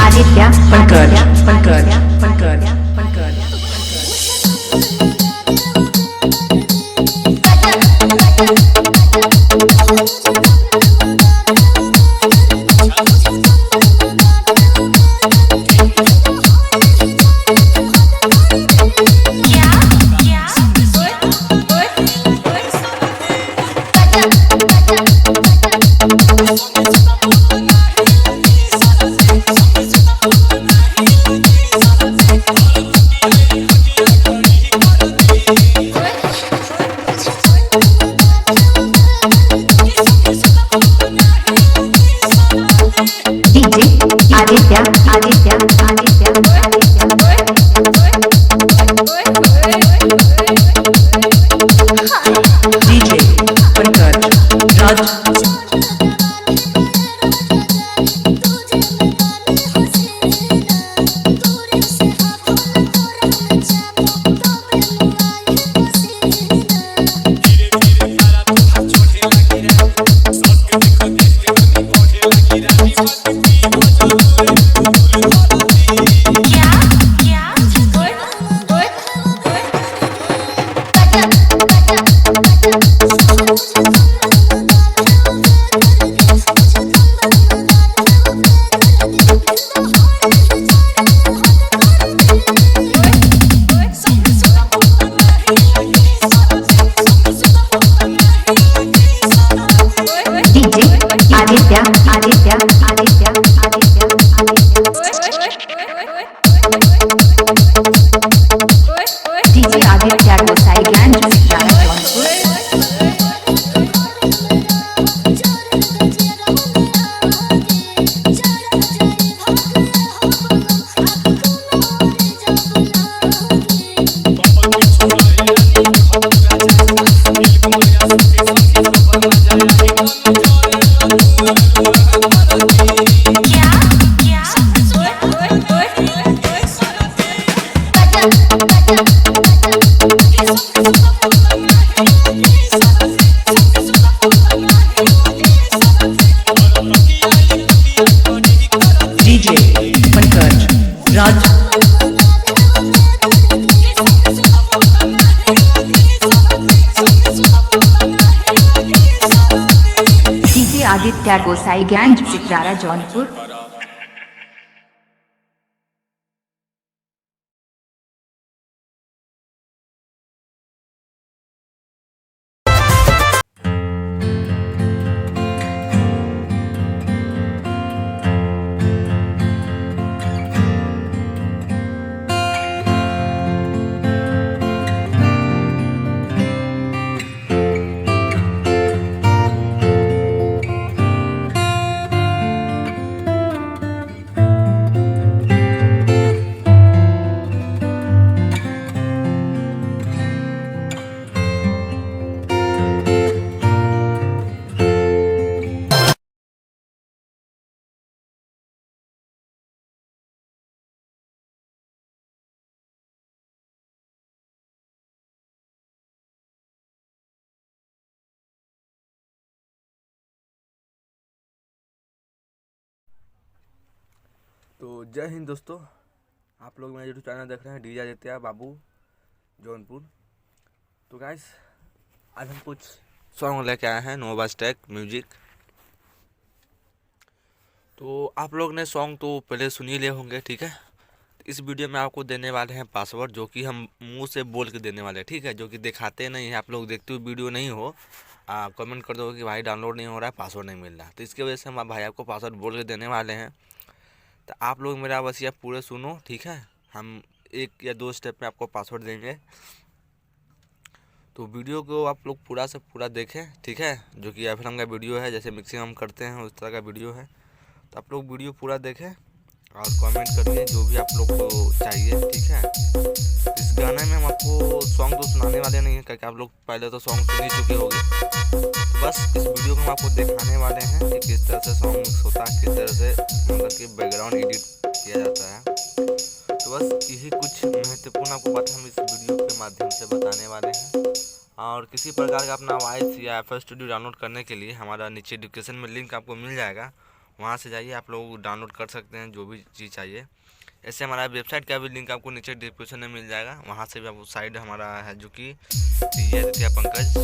आदित्य पंकज आदित्य गोसाईगंज चित्रारा जौनपुर। तो जय हिंद दोस्तों, आप लोग मेरा यूट्यूब चैनल देख रहे हैं डीजे आदित्य बाबू जौनपुर। तो गाइस आज हम कुछ सॉन्ग लेके आए हैं नोवा स्टैक म्यूजिक। तो आप लोग ने सॉन्ग तो पहले सुन ही लिए होंगे, ठीक है। इस वीडियो में आपको देने वाले हैं पासवर्ड, जो कि हम मुंह से बोल के देने वाले हैं, ठीक है। जो कि दिखाते नहीं है, आप लोग देखते हुए वीडियो नहीं हो कमेंट कर दो कि भाई डाउनलोड नहीं हो रहा है, पासवर्ड नहीं मिल रहा। तो इसकी वजह से हम भाई आपको पासवर्ड बोल के देने वाले हैं। तो आप लोग मेरा बस ये पूरे सुनो, ठीक है। हम 1 या 2 स्टेप में आपको पासवर्ड देंगे, तो वीडियो को आप लोग पूरा से पूरा देखें, ठीक है। जो कि एफएम का वीडियो है, जैसे मिक्सिंग हम करते हैं उस तरह का वीडियो है। तो आप लोग वीडियो पूरा देखें और कमेंट करिए जो भी आप लोग को चाहिए, ठीक है। इस गाने में हम आपको सॉन्ग तो सुनाने वाले नहीं हैं, क्योंकि आप लोग पहले तो सॉन्ग सुन ही चुके होंगे। तो बस इस वीडियो में हम आपको दिखाने वाले हैं कि किस तरह से सॉन्ग मिक्स होता है, किस तरह से मतलब कि बैकग्राउंड एडिट किया जाता है। तो बस यही कुछ महत्वपूर्ण आपको बात हम इस वीडियो के माध्यम से बताने वाले हैं। और किसी प्रकार का अपना वॉइस या FL स्टूडियो डाउनलोड करने के लिए हमारा नीचे डिस्क्रिप्शन में लिंक आपको मिल जाएगा, वहाँ से जाइए, आप लोग डाउनलोड कर सकते हैं जो भी चीज़ चाहिए। ऐसे हमारा वेबसाइट का भी लिंक आपको नीचे डिस्क्रिप्शन में मिल जाएगा, वहाँ से भी आपको साइट हमारा है जो कि पंकज.tk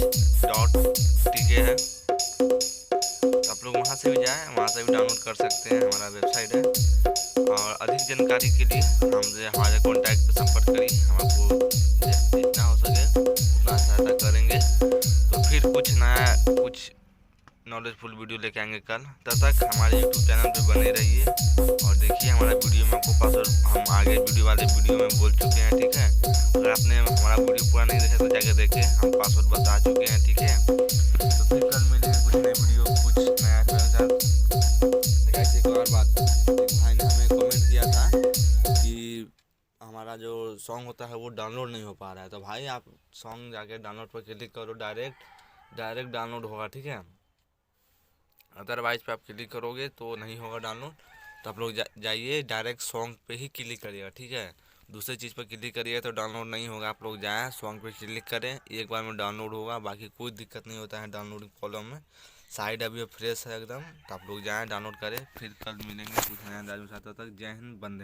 है। तो आप लोग वहाँ से भी जाएँ, वहाँ से भी डाउनलोड कर सकते हैं, हमारा वेबसाइट है। और अधिक जानकारी के लिए हमसे हमारे कॉन्टैक्ट पर संपर्क करिए, हम आपको जितना हो सके उतना सहायता करेंगे। तो फिर कुछ नया कुछ नॉलेजफुल वीडियो लेके आएंगे कल। तब तक हमारे यूट्यूब चैनल पे बने रहिए और देखिए हमारा वीडियो में आपको पासवर्ड हम आगे वीडियो वाले वीडियो में बोल चुके हैं, ठीक है। अगर आपने हमारा वीडियो पूरा नहीं देखा तो जाके देखें, हम पासवर्ड बता चुके हैं, ठीक है। तो फिर कल मिलेंगे कुछ नए वीडियो कुछ नया के साथ। ऐसे एक और बात, एक भाई ने हमें कमेंट किया था कि हमारा जो सॉन्ग होता है वो डाउनलोड नहीं हो पा रहा है। तो भाई आप सॉन्ग जाके डाउनलोड पर क्लिक करो, डायरेक्ट डाउनलोड होगा, ठीक है। अदरवाइज पे आप क्लिक करोगे तो नहीं होगा डाउनलोड। तो आप लोग जाइए डायरेक्ट सॉन्ग पे ही क्लिक करिएगा, ठीक है। दूसरी चीज़ पर क्लिक करिए तो डाउनलोड नहीं होगा। आप लोग जाएँ सॉन्ग पे क्लिक करें, एक बार में डाउनलोड होगा, बाकी कोई दिक्कत नहीं होता है डाउनलोडिंग प्रॉब्लम में। साइड अभी फ्रेश है एकदम। तो आप लोग जाएँ डाउनलोड करें, फिर कल मिलेंगे कुछ नया अंदाज में। तब तक जय हिंद, वंदे।